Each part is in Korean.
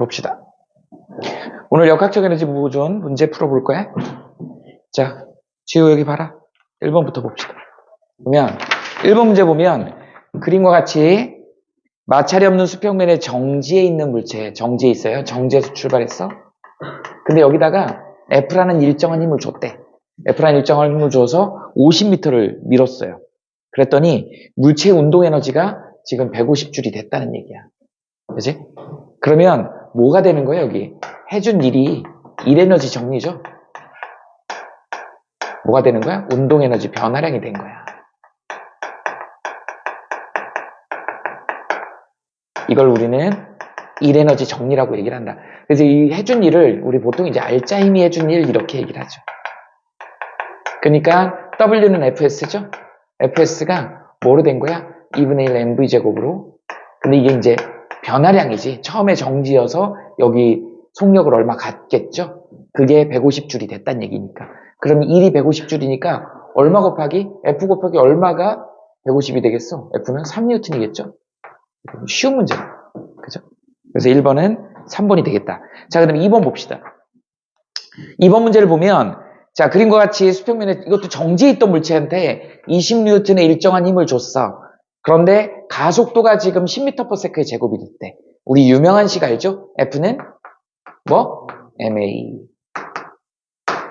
봅시다. 오늘 역학적 에너지 보존 문제 풀어볼 거야. 자, 지우 여기 봐라. 1번부터 봅시다. 보면 1번 문제 보면 그림과 같이 마찰이 없는 수평면에 정지에 있는 물체, 정지에 있어요. 정지에서 출발했어. 근데 여기다가 F라는 일정한 힘을 줬대. F라는 일정한 힘을 줘서 50m를 밀었어요. 그랬더니 물체의 운동 에너지가 지금 150줄이 됐다는 얘기야. 그지? 그러면 뭐가 되는 거야, 여기? 해준 일이 일 에너지 정리죠? 뭐가 되는 거야? 운동 에너지 변화량이 된 거야. 이걸 우리는 일 에너지 정리라고 얘기를 한다. 그래서 이 해준 일을 우리 보통 이제 알짜 힘이 해준 일 이렇게 얘기를 하죠. 그러니까 W는 FS죠? FS가 뭐로 된 거야? 2분의 1 mv 제곱으로. 근데 이게 이제 변화량이지. 처음에 정지여서 여기 속력을 얼마 갖겠죠? 그게 150줄이 됐다는 얘기니까. 그럼 1이 150줄이니까 얼마 곱하기? F 곱하기 얼마가 150이 되겠어? F는 3N이겠죠? 쉬운 문제. 그죠? 그래서 1번은 3번이 되겠다. 자, 그 다음에 2번 봅시다. 2번 문제를 보면, 자, 그림과 같이 수평면에 이것도 정지에 있던 물체한테 20N의 일정한 힘을 줬어. 그런데 가속도가 지금 10m/s의 제곱이 됐대. 우리 유명한 식 알죠? F는 뭐? ma.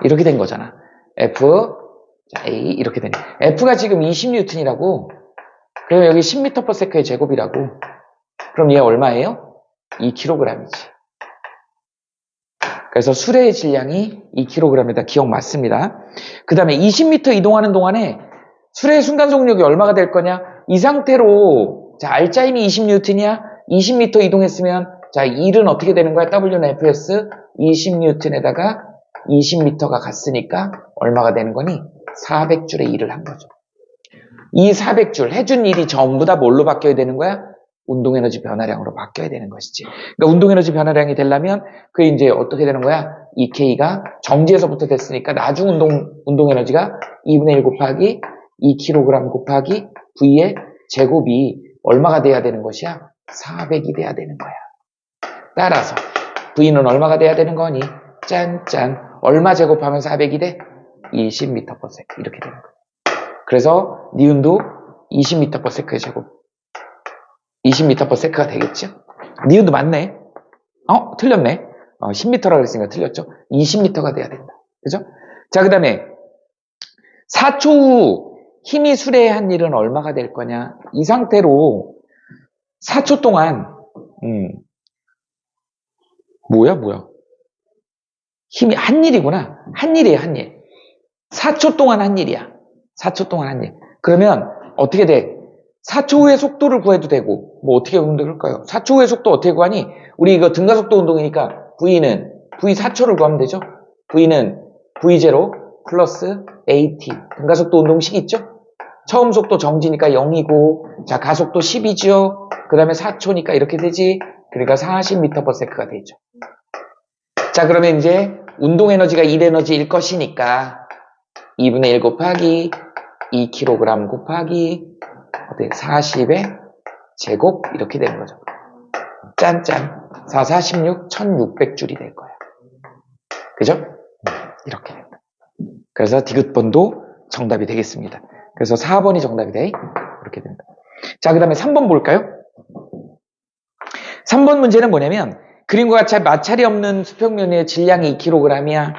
이렇게 된 거잖아. F, 자, A 이렇게 되네. F가 지금 20N이라고. 그럼 여기 10m/s의 제곱이라고. 그럼 얘 얼마예요? 2kg이지. 그래서 수레의 질량이 2kg이다. 기억 맞습니다. 그 다음에 20m 이동하는 동안에 수레의 순간 속력이 얼마가 될 거냐? 이 상태로, 자, 알짜 힘이 20N이야? 20m 이동했으면, 자, 1은 어떻게 되는 거야? W는 FS 20N에다가 20m가 갔으니까 얼마가 되는 거니? 400줄의 일을 한 거죠. 이 400줄, 해준 일이 전부 다 뭘로 바뀌어야 되는 거야? 운동에너지 변화량으로 바뀌어야 되는 것이지. 그러니까 운동에너지 변화량이 되려면 그게 이제 어떻게 되는 거야? 이 K가 정지에서부터 됐으니까 나중 운동에너지가 2분의 1 곱하기 2kg 곱하기 V의 제곱이 얼마가 돼야 되는 것이야? 400이 돼야 되는 거야. 따라서 V는 얼마가 돼야 되는 거니? 짠짠. 얼마 제곱하면 400이 돼? 20m/s. 이렇게 되는 거야. 그래서 니은도 20m/s의 제곱. 20m/s가 되겠죠? 니은도 맞네. 틀렸네. 10m라고 그랬으니까 틀렸죠? 20m가 돼야 된다. 그죠? 자, 그 다음에 4초 후 힘이 수레한 일은 얼마가 될 거냐? 이 상태로 4초 동안 뭐야? 힘이 한 일이구나. 한 일이에요, 한 일. 4초 동안 한 일이야. 4초 동안 한 일. 그러면 어떻게 돼? 4초 후의 속도를 구해도 되고, 뭐 어떻게 구하면 될까요? 4초 후의 속도 어떻게 구하니? 우리 이거 등가속도 운동이니까 V는 V 4초를 구하면 되죠? V는 V0 플러스 AT. 등가속도 운동식 있죠? 처음 속도 정지니까 0이고, 자, 가속도 10이죠? 그 다음에 4초니까 이렇게 되지? 그러니까 40m/s가 되죠. 자, 그러면 이제 운동 에너지가 1 에너지일 것이니까 2분의 1 곱하기 2kg 곱하기 40의 제곱 이렇게 되는 거죠. 짠짠. 4, 46, 1600줄이 될 거야. 그죠? 이렇게 된다. 그래서 디귿번도 정답이 되겠습니다. 그래서 4번이 정답이 돼. 이렇게 된다. 자, 그 다음에 3번 볼까요? 3번 문제는 뭐냐면 그림과 같이 마찰이 없는 수평면의 질량이 2kg이야.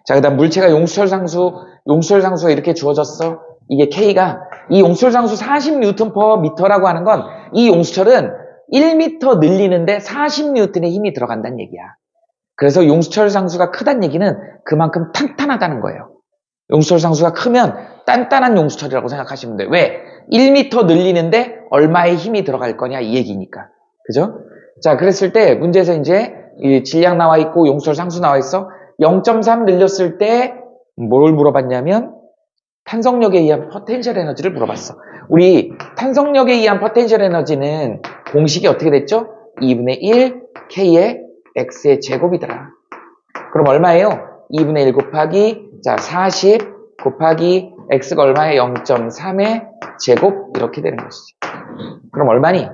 자, 그 다음 물체가 용수철상수가 이렇게 주어졌어. 이게 K가 이 용수철상수 40Nm/m라고 하는 건 이 용수철은 1m 늘리는데 40N의 힘이 들어간다는 얘기야. 그래서 용수철상수가 크다는 얘기는 그만큼 탄탄하다는 거예요. 용수철상수가 크면 단단한 용수철이라고 생각하시면 돼요. 왜? 1m 늘리는데 얼마의 힘이 들어갈 거냐 이 얘기니까. 그죠? 자, 그랬을 때 문제에서 이제 이 질량 나와 있고 용수철 상수 나와 있어. 0.3 늘렸을 때 뭘 물어봤냐면 탄성력에 의한 포텐셜 에너지를 물어봤어. 우리 탄성력에 의한 포텐셜 에너지는 공식이 어떻게 됐죠? 2분의 1 K의 X의 제곱이더라. 그럼 얼마예요? 2분의 1 곱하기, 자, 40 곱하기 X가 얼마예요? 0.3의 제곱 이렇게 되는 것이죠. 그럼 얼마니?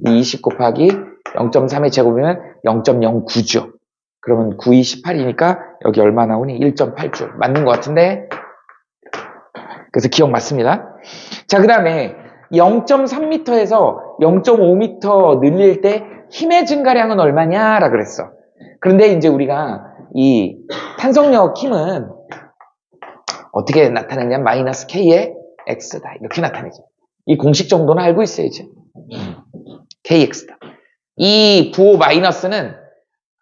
20 곱하기 0.3의 제곱이면 0.09죠. 그러면 9, 2, 18이니까 여기 얼마 나오니? 1.8줄. 맞는 것 같은데? 그래서 기억 맞습니다. 자, 그 다음에 0.3m에서 0.5m 늘릴 때 힘의 증가량은 얼마냐라 그랬어. 그런데 이제 우리가 이 탄성력 힘은 어떻게 나타내냐면 마이너스 K의 X다. 이렇게 나타내죠. 이 공식 정도는 알고 있어야죠. KX다. 이 9 마이너스는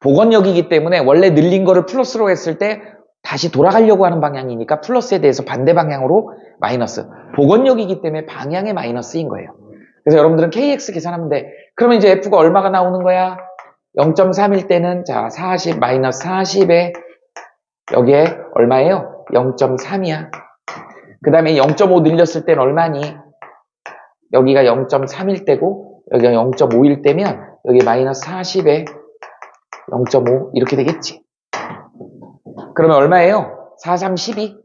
복원력이기 때문에 원래 늘린 거를 플러스로 했을 때 다시 돌아가려고 하는 방향이니까 플러스에 대해서 반대 방향으로 마이너스. 복원력이기 때문에 방향의 마이너스인 거예요. 그래서 여러분들은 KX 계산하면 돼. 그러면 이제 F가 얼마가 나오는 거야? 0.3일 때는 자 40 마이너스 40에 여기에 얼마예요? 0.3이야. 그 다음에 0.5 늘렸을 때는 얼마니? 여기가 0.3일 때고 여기가 0.5일 때면 여기 마이너스 40에 0.5 이렇게 되겠지. 그러면 얼마예요? 4, 3, 12.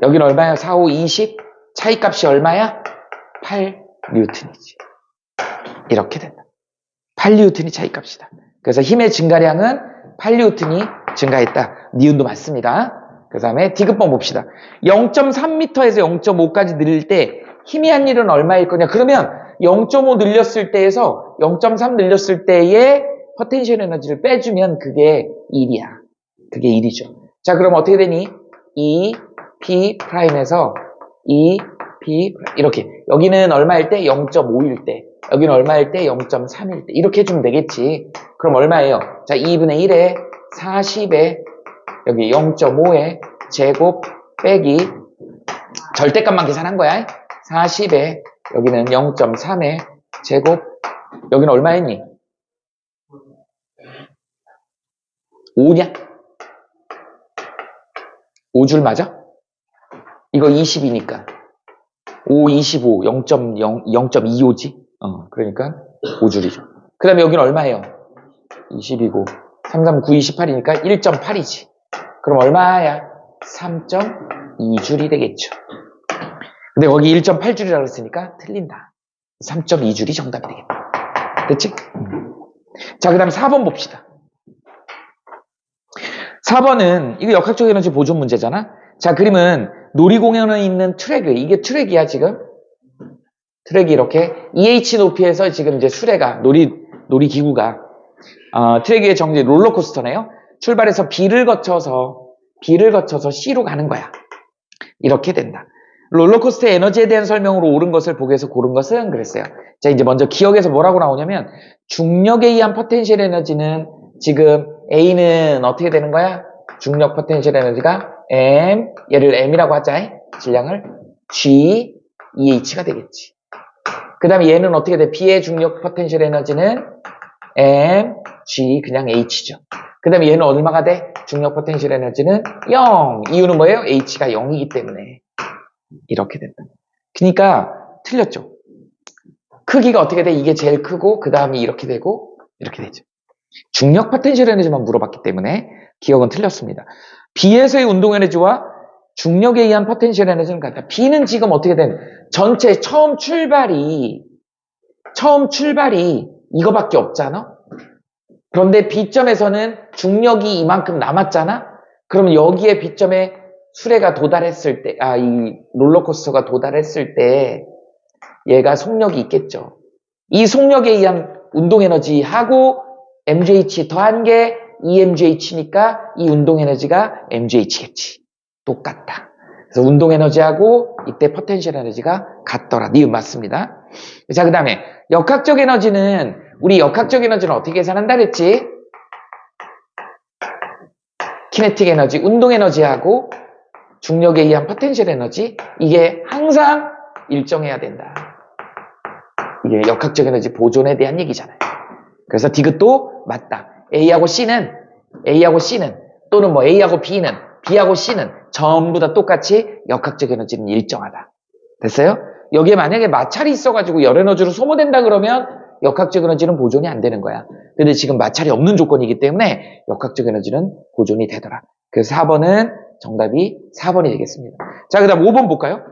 여기는 얼마야? 4, 5, 20. 차이값이 얼마야? 8뉴턴이지. 이렇게 된다. 8뉴턴이 차이값이다. 그래서 힘의 증가량은 8뉴턴이 증가했다. 니은도 맞습니다. 그 다음에 D급번 봅시다. 0.3m에서 0.5까지 늘릴 때 힘이 한 일은 얼마일 거냐? 그러면 0.5 늘렸을 때에서 0.3 늘렸을 때의 포텐셜 에너지를 빼주면 그게 1이야. 그게 1이죠. 자, 그럼 어떻게 되니? 2p 프라임에서 2p 이렇게. 여기는 얼마일 때? 0.5일 때. 여기는 얼마일 때? 0.3일 때. 이렇게 해주면 되겠지. 그럼 얼마예요? 자, 2분의 1에 40에 여기 0.5에 제곱 빼기 절대값만 계산한 거야. 40에 여기는 0.3에 제곱 여기는 얼마였니? 5냐? 5줄 맞아? 이거 20이니까 5, 25, 0.25지? 그러니까 5줄이죠. 그 다음에 여기는 얼마예요? 20이고 3, 3, 9, 28이니까 1.8이지. 그럼 얼마야? 3.2줄이 되겠죠. 근데 거기 1.8줄이라고 했으니까 틀린다. 3.2줄이 정답이 되겠다. 됐지? 자, 그 다음에 4번 봅시다. 4번은 이거 역학적 에너지 보존 문제잖아. 자, 그림은 놀이공원에 있는 트랙, 이게 트랙이야 지금. 트랙이 이렇게 EH 높이에서 지금 이제 수레가 놀이기구가 트랙 위에 정지 롤러코스터네요. 출발해서 B를 거쳐서 C로 가는 거야. 이렇게 된다. 롤러코스터의 에너지에 대한 설명으로 옳은 것을 보기 위해서 고른 것은 그랬어요. 자, 이제 먼저 기억에서 뭐라고 나오냐면 중력에 의한 포텐셜 에너지는 지금 A는 어떻게 되는 거야? 중력 포텐셜 에너지가 M, 얘를 M이라고 하자. 질량을 G, EH가 되겠지. 그 다음에 얘는 어떻게 돼? B의 중력 포텐셜 에너지는 M, G, 그냥 H죠. 그 다음에 얘는 얼마가 돼? 중력 포텐셜 에너지는 0. 이유는 뭐예요? H가 0이기 때문에. 이렇게 된다. 그러니까 틀렸죠. 크기가 어떻게 돼? 이게 제일 크고 그 다음이 이렇게 되고 이렇게 되죠. 중력 포텐셜 에너지만 물어봤기 때문에 기억은 틀렸습니다. B에서의 운동 에너지와 중력에 의한 포텐셜 에너지는 같다. B는 지금 어떻게 된? 전체 처음 출발이 이거밖에 없잖아. 그런데 B점에서는 중력이 이만큼 남았잖아. 그럼 여기에 B점에 수레가 도달했을 때, 이 롤러코스터가 도달했을 때 얘가 속력이 있겠죠. 이 속력에 의한 운동 에너지하고 MGH 더한 게 EMGH니까 이 운동 에너지가 MGH겠지. 똑같다. 그래서 운동 에너지하고 이때 포텐셜 에너지가 같더라. 니은 맞습니다. 자, 그 다음에 역학적 에너지는 우리 역학적 에너지는 어떻게 계산한다 그랬지? 키네틱 에너지, 운동 에너지하고 중력에 의한 포텐셜 에너지 이게 항상 일정해야 된다. 이게 역학적 에너지 보존에 대한 얘기잖아요. 그래서 디귿도 맞다. A하고 C는 또는 뭐 A하고 B하고 C는 전부 다 똑같이 역학적 에너지는 일정하다. 됐어요? 여기에 만약에 마찰이 있어가지고 열 에너지로 소모된다 그러면 역학적 에너지는 보존이 안 되는 거야. 근데 지금 마찰이 없는 조건이기 때문에 역학적 에너지는 보존이 되더라. 그래서 4번은 정답이 4번이 되겠습니다. 자, 그 다음 5번 볼까요?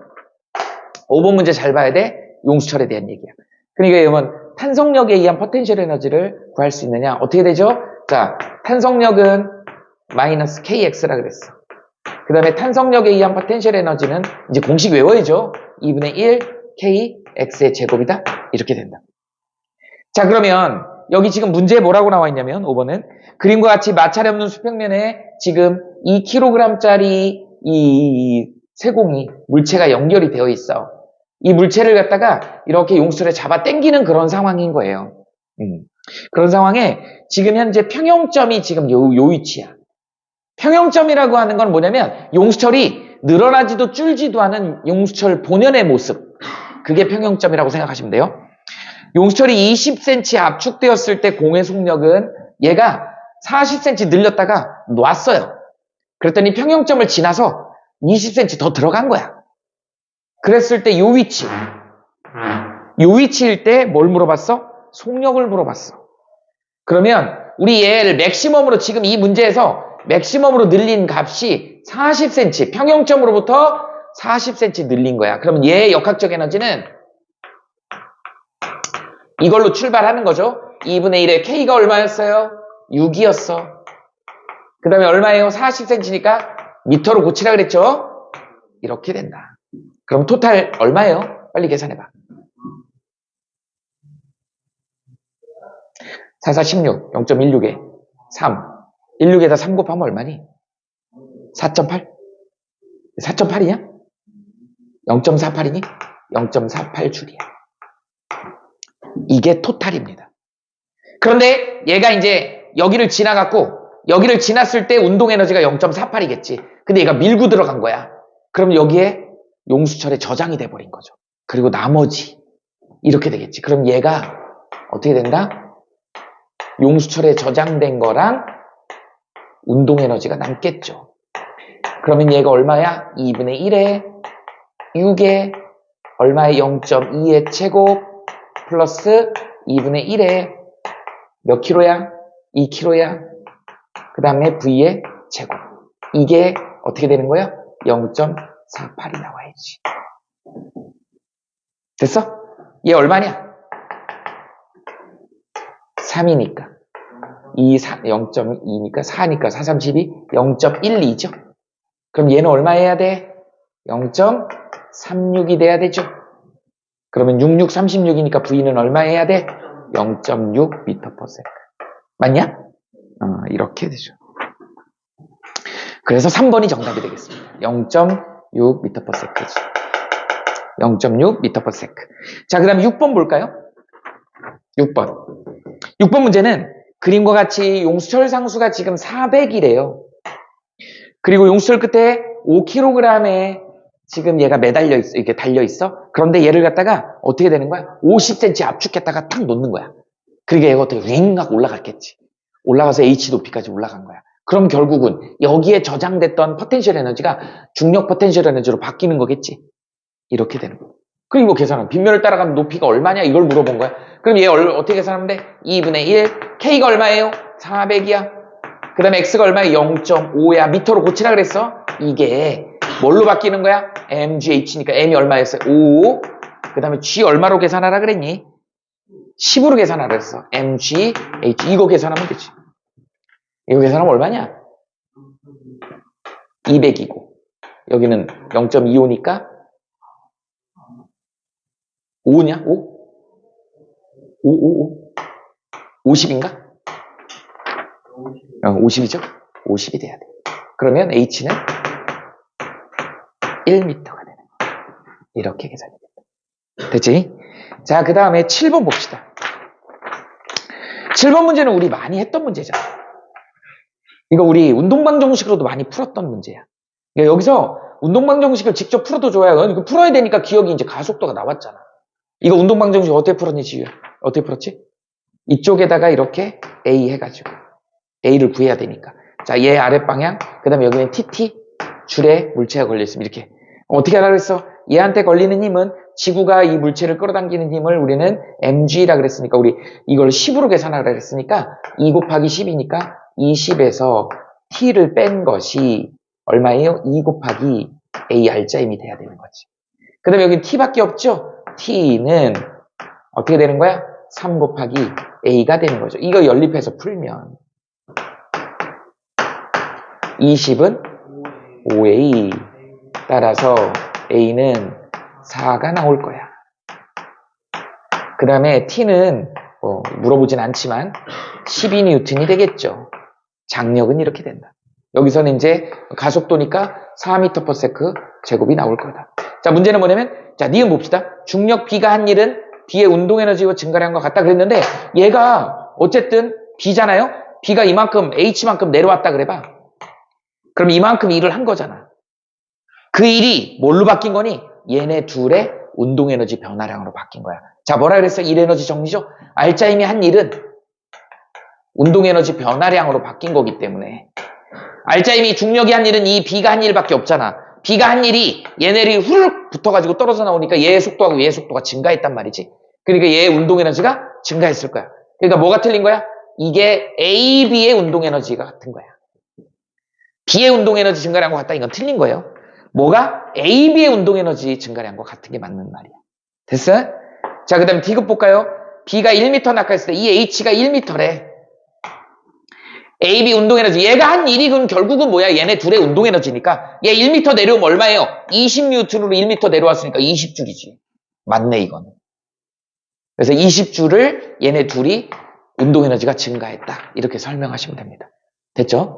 5번 문제 잘 봐야 돼. 용수철에 대한 얘기야. 그러니까 여러분 탄성력에 의한 포텐셜 에너지를 구할 수 있느냐? 어떻게 되죠? 자, 탄성력은 마이너스 kx라 그랬어. 그 다음에 탄성력에 의한 포텐셜 에너지는 이제 공식 외워야죠. 2분의 1 kx의 제곱이다. 이렇게 된다. 자, 그러면 여기 지금 문제에 뭐라고 나와 있냐면 5번은 그림과 같이 마찰이 없는 수평면에 지금 2kg짜리 이 세공이 물체가 연결이 되어 있어. 이 물체를 갖다가 이렇게 용수철에 잡아 당기는 그런 상황인 거예요. 그런 상황에 지금 현재 평형점이 지금 요 위치야. 평형점이라고 하는 건 뭐냐면 용수철이 늘어나지도 줄지도 않은 용수철 본연의 모습. 그게 평형점이라고 생각하시면 돼요. 용수철이 20cm 압축되었을 때 공의 속력은 얘가 40cm 늘렸다가 놨어요. 그랬더니 평형점을 지나서 20cm 더 들어간 거야. 그랬을 때 요 위치일 때 뭘 물어봤어? 속력을 물어봤어. 그러면 우리 얘를 맥시멈으로 지금 이 문제에서 맥시멈으로 늘린 값이 40cm, 평형점으로부터 40cm 늘린 거야. 그러면 얘의 역학적 에너지는 이걸로 출발하는 거죠. 2분의 1에 K가 얼마였어요? 6이었어. 그 다음에 얼마예요? 40cm니까 미터로 고치라 그랬죠? 이렇게 된다. 그럼 토탈 얼마예요? 빨리 계산해봐. 4, 4, 16, 0.16에 3. 16에다 3 곱하면 얼마니? 4.8? 4.8이냐? 0.48이니? 0.48줄이야. 이게 토탈입니다. 그런데 얘가 이제 여기를 지나갔고 여기를 지났을 때 운동 에너지가 0.48이겠지. 근데 얘가 밀고 들어간 거야. 그럼 여기에 용수철에 저장이 돼버린 거죠. 그리고 나머지 이렇게 되겠지. 그럼 얘가 어떻게 된다? 용수철에 저장된 거랑 운동 에너지가 남겠죠. 그러면 얘가 얼마야? 2분의 1에 6에 얼마에 0.2의 제곱 플러스 2분의 1에 몇 킬로야? 2킬로야. 그 다음에 V의 제곱. 이게 어떻게 되는 거야? 0.48이 나와야지. 됐어? 얘 얼마냐? 3이니까. 0.2니까 4니까 4, 32, 0.12죠. 그럼 얘는 얼마 해야 돼? 0.36이 돼야 되죠. 그러면 66, 36이니까 V는 얼마 해야 돼? 0.6 m/s. 맞냐? 이렇게 되죠. 그래서 3번이 정답이 되겠습니다. 0.6 m/s지. 0.6 m/s. 자, 그 다음에 6번 볼까요? 6번 문제는 그림과 같이 용수철 상수가 지금 400이래요. 그리고 용수철 끝에 5kg에 지금 얘가 매달려 있어, 이렇게 달려 있어. 그런데 얘를 갖다가 어떻게 되는 거야? 50cm 압축했다가 탁 놓는 거야. 그러니까 얘가 어떻게 윙하고 올라갔겠지. 올라가서 H 높이까지 올라간 거야. 그럼 결국은 여기에 저장됐던 포텐셜 에너지가 중력 포텐셜 에너지로 바뀌는 거겠지. 이렇게 되는 거야. 그리고 계산하면 빗면을 따라가면 높이가 얼마냐 이걸 물어본 거야. 그럼 얘 어떻게 계산하면 돼? 2분의 1 K가 얼마예요? 400이야. 그 다음에 X가 얼마예요? 0.5야. 미터로 고치라 그랬어. 이게 뭘로 바뀌는 거야? MGH니까 M이 얼마였어요? 5. 그 다음에 G 얼마로 계산하라 그랬니? 10으로 계산하라 그랬어. MGH 이거 계산하면 되지. 이거 계산하면 얼마냐? 200이고 여기는 0.25니까 5냐? 5? 50인가? 50이죠? 50이 돼야 돼. 그러면 H는 1m가 되는 거야. 이렇게 계산이 된다. 됐지? 자, 그 다음에 7번 봅시다. 7번 문제는 우리 많이 했던 문제잖아. 이거 우리 운동방 정식으로도 많이 풀었던 문제야. 그러니까 여기서 운동방 정식을 직접 풀어도 좋아요. 이거 풀어야 되니까 기억이 이제 가속도가 나왔잖아. 이거 운동방 정식 어떻게 풀었니, 지유야? 어떻게 풀었지? 이쪽에다가 이렇게 A 해가지고 A를 구해야 되니까. 자, 얘 아랫방향, 그 다음에 여기는 TT, 줄에 물체가 걸려있으면 이렇게. 어떻게 하라 그랬어? 얘한테 걸리는 힘은 지구가 이 물체를 끌어당기는 힘을 우리는 mg라 그랬으니까 우리 이걸 10으로 계산하라 그랬으니까 2 곱하기 10이니까 20에서 t를 뺀 것이 얼마예요? 2 곱하기 a r자임이 돼야 되는 거지. 그 다음에 여기 t밖에 없죠? t는 어떻게 되는 거야? 3 곱하기 A가 되는 거죠. 이거 연립해서 풀면 20은 5A. 따라서 A는 4가 나올 거야. 그 다음에 T는 물어보진 않지만 12N이 되겠죠. 장력은 이렇게 된다. 여기서는 이제 가속도니까 4m/s 제곱이 나올 거다. 자, 문제는 뭐냐면, 자, 니은 봅시다. 중력 B가 한 일은 B의 운동 에너지와 증가량과 같다 그랬는데, 얘가 어쨌든 B잖아요? B가 이만큼, H만큼 내려왔다 그래봐. 그럼 이만큼 일을 한 거잖아. 그 일이 뭘로 바뀐 거니? 얘네 둘의 운동 에너지 변화량으로 바뀐 거야. 자, 뭐라 그랬어? 일 에너지 정리죠? 알짜임이 한 일은 운동 에너지 변화량으로 바뀐 거기 때문에. 알짜임이 중력이 한 일은 이 B가 한 일밖에 없잖아. B가 한 일이 얘네들이 후루룩 붙어가지고 떨어져 나오니까 얘의 속도하고 얘의 속도가 증가했단 말이지. 그러니까 얘의 운동 에너지가 증가했을 거야. 그러니까 뭐가 틀린 거야? 이게 A, B의 운동 에너지가 같은 거야. B의 운동 에너지 증가량과 같다. 이건 틀린 거예요. 뭐가? A, B의 운동 에너지 증가량과 같은 게 맞는 말이야. 됐어? 자, 그 다음에 D급 볼까요? B가 1m 낙하했을 때 이 H가 1m래. A, B 운동 에너지. 얘가 한 일이 그럼 결국은 뭐야? 얘네 둘의 운동 에너지니까. 얘 1m 내려오면 얼마예요? 20N으로 1m 내려왔으니까 20줄이지. 맞네, 이건. 그래서 20줄을 얘네 둘이 운동 에너지가 증가했다. 이렇게 설명하시면 됩니다. 됐죠?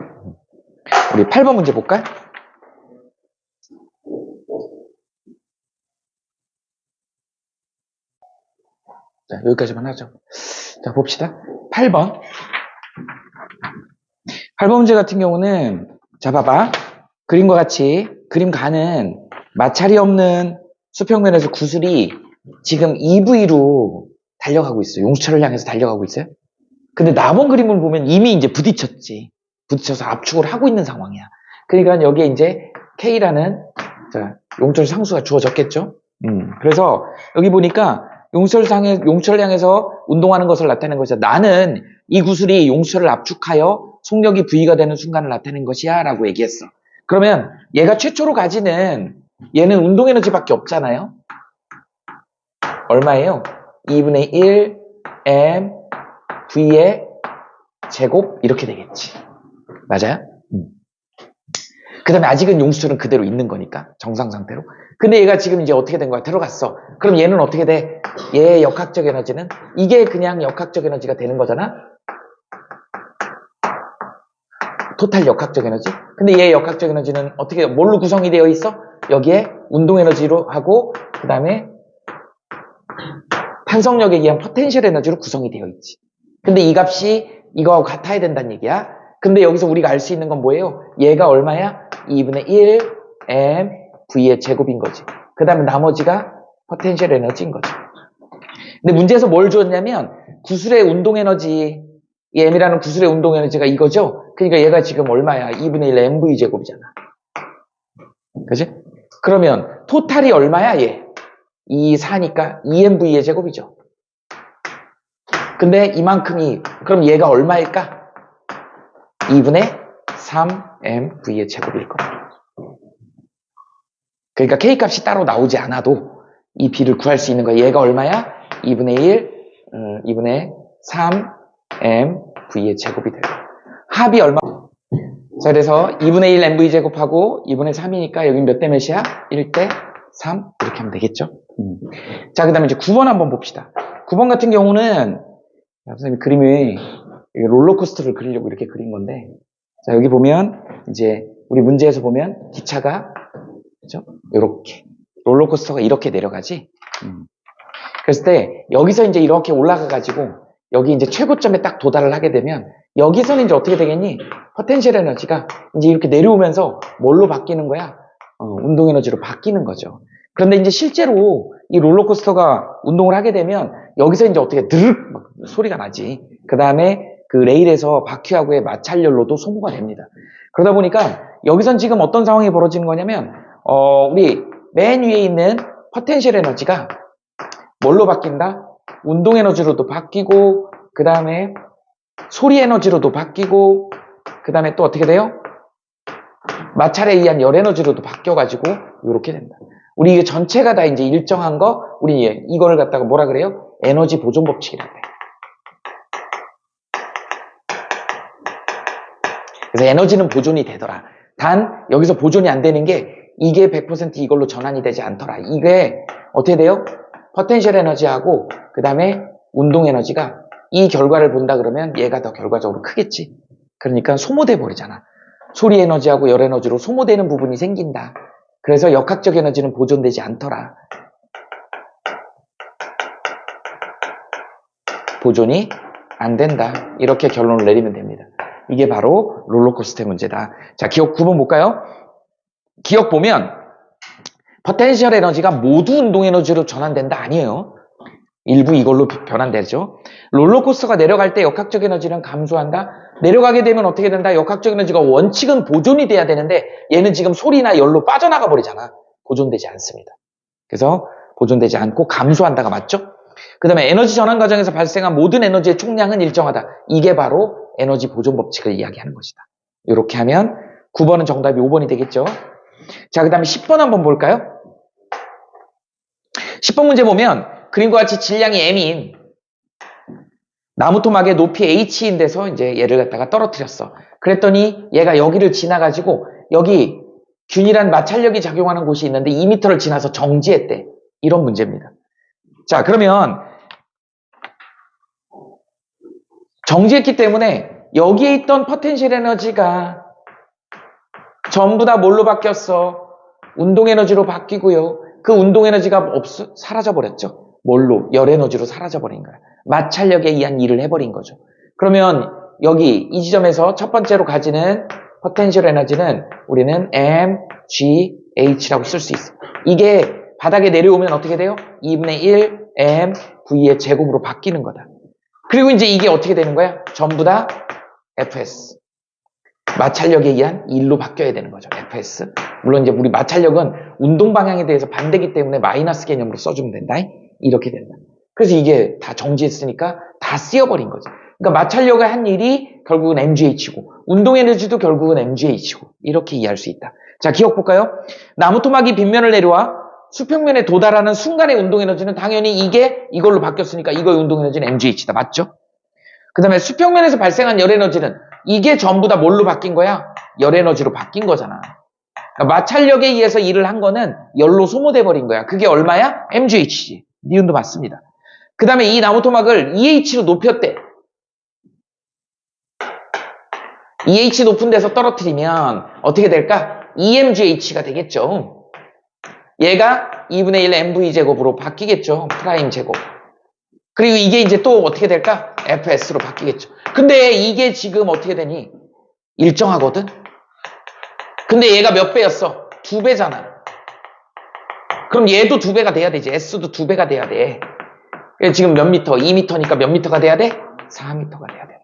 우리 8번 문제 볼까요? 자, 여기까지만 하죠. 자, 봅시다. 8번. 8번 문제 같은 경우는, 자, 봐봐. 그림과 같이, 그림 가는 마찰이 없는 수평면에서 구슬이 지금 EV로 달려가고 있어요. 용수철을 향해서 달려가고 있어요. 근데 나번 그림을 보면 이미 이제 부딪혔지. 부딪혀서 압축을 하고 있는 상황이야. 그러니까 여기에 이제 K라는, 자, 용철 상수가 주어졌겠죠? 그래서 여기 보니까 용철을 향해서 운동하는 것을 나타내는 것이야. 나는 이 구슬이 용철을 압축하여 속력이 V가 되는 순간을 나타낸 것이야 라고 얘기했어. 그러면 얘가 최초로 가지는 얘는 운동 에너지밖에 없잖아요. 얼마예요? 2분의 1 m V의 제곱 이렇게 되겠지. 맞아요? 그 다음에 아직은 용수철은 그대로 있는 거니까 정상 상태로. 근데 얘가 지금 이제 어떻게 된 거야? 들어갔어. 그럼 얘는 어떻게 돼? 얘의 역학적 에너지는 이게 그냥 역학적 에너지가 되는 거잖아. 토탈 역학적 에너지. 근데 얘의 역학적 에너지는 어떻게 뭘로 구성이 되어 있어? 여기에 운동 에너지로 하고 그 다음에 탄성력에 의한 포텐셜 에너지로 구성이 되어 있지. 근데 이 값이 이거하고 같아야 된다는 얘기야. 근데 여기서 우리가 알 수 있는 건 뭐예요? 얘가 얼마야? 2분의 1 m V의 제곱인 거지. 그 다음에 나머지가 포텐셜 에너지인 거지. 근데 문제에서 뭘 주었냐면 구슬의 운동 에너지, 이 m이라는 구슬의 운동 에너지가 이거죠? 그러니까 얘가 지금 얼마야? 2분의 1 mv 제곱이잖아. 그지? 그러면 토탈이 얼마야 얘? 2, 4니까 2mv의 제곱이죠. 근데 이만큼이 그럼 얘가 얼마일까? 2분의 3mv의 제곱일 거야. 그러니까 K값이 따로 나오지 않아도 이 B를 구할 수 있는 거야. 얘가 얼마야? 2분의 1, 2분의 3mv의 제곱이 돼요. 합이 얼마? 자, 그래서 2분의 1 mv 제곱하고 2분의 3이니까 여기 몇 대 몇이야? 1대 3 이렇게 하면 되겠죠. 자, 그 다음에 이제 9번 한번 봅시다. 9번 같은 경우는 선생님 그림이 롤러코스터를 그리려고 이렇게 그린 건데, 자, 여기 보면 이제 우리 문제에서 보면 기차가 그죠? 이렇게 롤러코스터가 이렇게 내려가지. 그랬을 때 여기서 이제 이렇게 올라가가지고 여기 이제 최고점에 딱 도달을 하게 되면 여기서는 이제 어떻게 되겠니? 포텐셜 에너지가 이제 이렇게 내려오면서 뭘로 바뀌는 거야? 운동 에너지로 바뀌는 거죠. 그런데 이제 실제로 이 롤러코스터가 운동을 하게 되면 여기서 이제 어떻게 드르륵 소리가 나지. 그 다음에 그 레일에서 바퀴하고의 마찰열로도 소모가 됩니다. 그러다 보니까 여기선 지금 어떤 상황이 벌어지는 거냐면 우리 맨 위에 있는 포텐셜 에너지가 뭘로 바뀐다? 운동 에너지로도 바뀌고 그 다음에 소리 에너지로도 바뀌고 그 다음에 또 어떻게 돼요? 마찰에 의한 열 에너지로도 바뀌어가지고 이렇게 된다. 우리 이게 전체가 다 이제 일정한 거 우리 이거를 갖다가 뭐라 그래요? 에너지 보존 법칙이라고 해요. 그래서 에너지는 보존이 되더라. 단 여기서 보존이 안 되는 게 이게 100% 이걸로 전환이 되지 않더라. 이게 어떻게 돼요? 포텐셜 에너지하고 그 다음에 운동 에너지가 이 결과를 본다 그러면 얘가 더 결과적으로 크겠지. 그러니까 소모돼 버리잖아. 소리 에너지하고 열 에너지로 소모되는 부분이 생긴다. 그래서 역학적 에너지는 보존되지 않더라. 보존이 안 된다. 이렇게 결론을 내리면 됩니다. 이게 바로 롤러코스터의 문제다. 자, 기억 9번 볼까요? 기억 보면 포텐셜 에너지가 모두 운동 에너지로 전환된다 아니에요. 일부 이걸로 변환되죠. 롤러코스터가 내려갈 때 역학적 에너지는 감소한다. 내려가게 되면 어떻게 된다? 역학적 에너지가 원칙은 보존이 돼야 되는데 얘는 지금 소리나 열로 빠져나가 버리잖아. 보존되지 않습니다. 그래서 보존되지 않고 감소한다가 맞죠? 그 다음에 에너지 전환 과정에서 발생한 모든 에너지의 총량은 일정하다. 이게 바로 에너지 보존 법칙을 이야기하는 것이다. 이렇게 하면 9번은 정답이 5번이 되겠죠. 자, 그 다음에 10번 한번 볼까요? 10번 문제 보면 그림과 같이 질량이 m인 나무 토막의 높이 h인 데서 이제 얘를 갖다가 떨어뜨렸어. 그랬더니 얘가 여기를 지나가지고 여기 균일한 마찰력이 작용하는 곳이 있는데 2m를 지나서 정지했대. 이런 문제입니다. 자, 그러면 정지했기 때문에 여기에 있던 포텐셜 에너지가 전부 다 뭘로 바뀌었어? 운동 에너지로 바뀌고요. 그 운동 에너지가 사라져버렸죠. 뭘로? 열 에너지로 사라져버린 거야. 마찰력에 의한 일을 해버린 거죠. 그러면 여기 이 지점에서 첫 번째로 가지는 포텐셜 에너지는 우리는 mgh라고 쓸 수 있어. 이게 바닥에 내려오면 어떻게 돼요? 2분의 1 mv의 제곱으로 바뀌는 거다. 그리고 이제 이게 어떻게 되는 거야? 전부 다 fs. 마찰력에 의한 일로 바뀌어야 되는 거죠. fs. 물론 이제 우리 마찰력은 운동 방향에 대해서 반대기 때문에 마이너스 개념으로 써주면 된다. 이렇게 된다. 그래서 이게 다 정지했으니까 다 쓰여버린 거지. 그러니까 마찰력의 한 일이 결국은 mgh고 운동 에너지도 결국은 mgh고 이렇게 이해할 수 있다. 자, 기억 볼까요? 나무 토막이 빗면을 내려와 수평면에 도달하는 순간의 운동 에너지는 당연히 이게 이걸로 바뀌었으니까 이거의 운동 에너지는 mgh다. 맞죠? 그 다음에 수평면에서 발생한 열 에너지는 이게 전부 다 뭘로 바뀐 거야? 열 에너지로 바뀐 거잖아. 그러니까 마찰력에 의해서 일을 한 거는 열로 소모돼 버린 거야. 그게 얼마야? mgh지. 니은도 맞습니다. 그 다음에 이 나무 토막을 EH로 높였대. EH 높은 데서 떨어뜨리면 어떻게 될까? EMGH가 되겠죠. 얘가 2분의 1 MV 제곱으로 바뀌겠죠. 프라임 제곱. 그리고 이게 이제 또 어떻게 될까? FS로 바뀌겠죠. 근데 이게 지금 어떻게 되니? 일정하거든? 근데 얘가 몇 배였어? 2배잖아. 그럼 얘도 2배가 돼야 되지. S도 2배가 돼야 돼. 지금 몇 미터? 2미터니까 몇 미터가 돼야 돼? 4미터가 돼야 돼.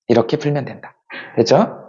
이렇게 풀면 된다. 됐죠?